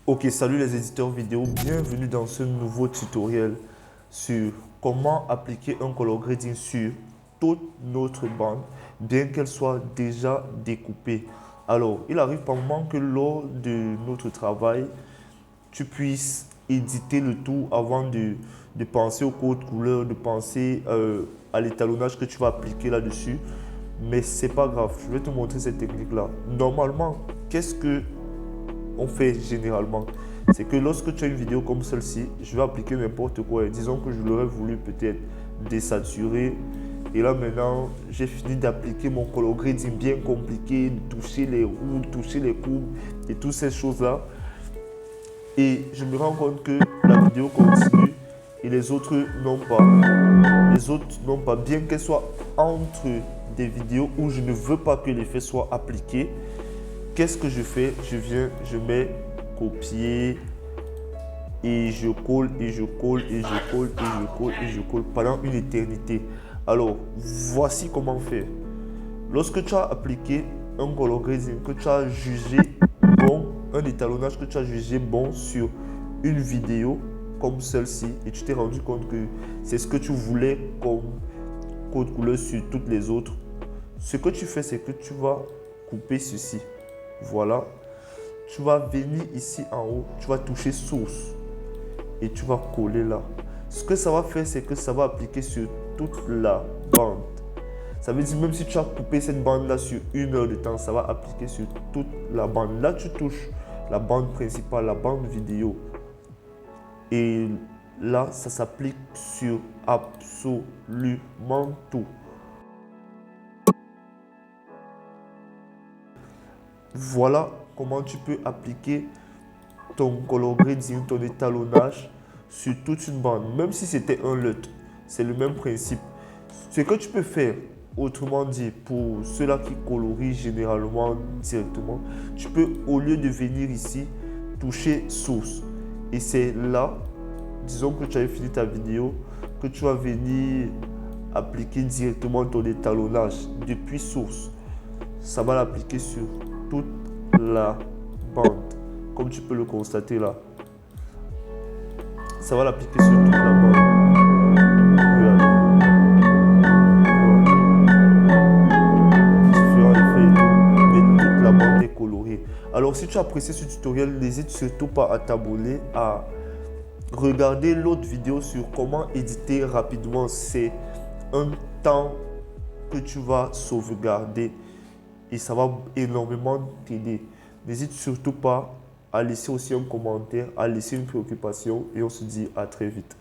Ok, salut les éditeurs vidéo, bienvenue dans ce nouveau tutoriel sur comment appliquer un color grading sur toute notre bande, bien qu'elle soit déjà découpée. Alors, il arrive par moment que lors de notre travail, tu puisses éditer le tout avant de penser au code couleur, de penser à l'étalonnage que tu vas appliquer là-dessus. Mais c'est pas grave, je vais te montrer cette technique-là. Normalement, qu'est-ce que on fait généralement? C'est que lorsque tu as une vidéo comme celle-ci, je vais appliquer n'importe quoi. Et disons que je l'aurais voulu peut-être désaturer. Et là maintenant, j'ai fini d'appliquer mon color grading bien compliqué, de toucher les roues, toucher les courbes et toutes ces choses-là. Et je me rends compte que la vidéo continue et les autres n'ont pas. Les autres n'ont pas, bien qu'elles soient entre des vidéos où je ne veux pas que l'effet soit appliqué. Qu'est-ce que je fais? Je mets copier et je colle et je colle et je colle et je colle et je colle pendant une éternité. Alors, voici comment faire. Lorsque tu as appliqué un color grading que tu as jugé bon, un étalonnage que tu as jugé bon sur une vidéo comme celle-ci et tu t'es rendu compte que c'est ce que tu voulais comme code couleur sur toutes les autres, ce que tu fais, c'est que tu vas couper ceci. Voilà. Tu vas venir ici en haut, tu vas toucher source et tu vas coller là. Ce que ça va faire, c'est que ça va appliquer sur toute la bande. Ça veut dire même si tu as coupé cette bande-là sur 1 heure de temps, ça va appliquer sur toute la bande. Là, tu touches la bande principale, la bande vidéo. Et là, ça s'applique sur absolument tout. Voilà comment tu peux appliquer ton color grading, ton étalonnage sur toute une bande. Même si c'était un LUT, c'est le même principe. Ce que tu peux faire, autrement dit, pour ceux-là qui colorient généralement directement, tu peux, au lieu de venir ici, toucher source. Et c'est là, disons que tu as fini ta vidéo, que tu vas venir appliquer directement ton étalonnage depuis source. Ça va l'appliquer sur toute la bande, comme tu peux le constater là. Ça va l'appliquer sur toute la bande. Différents effets et tout, mais toute la bande est colorée. Alors si tu as apprécié ce tutoriel, n'hésite surtout pas à t'abonner, à regarder l'autre vidéo sur comment éditer rapidement. C'est un temps que tu vas sauvegarder et ça va énormément t'aider. N'hésite surtout pas à laisser aussi un commentaire, à laisser une préoccupation et on se dit à très vite.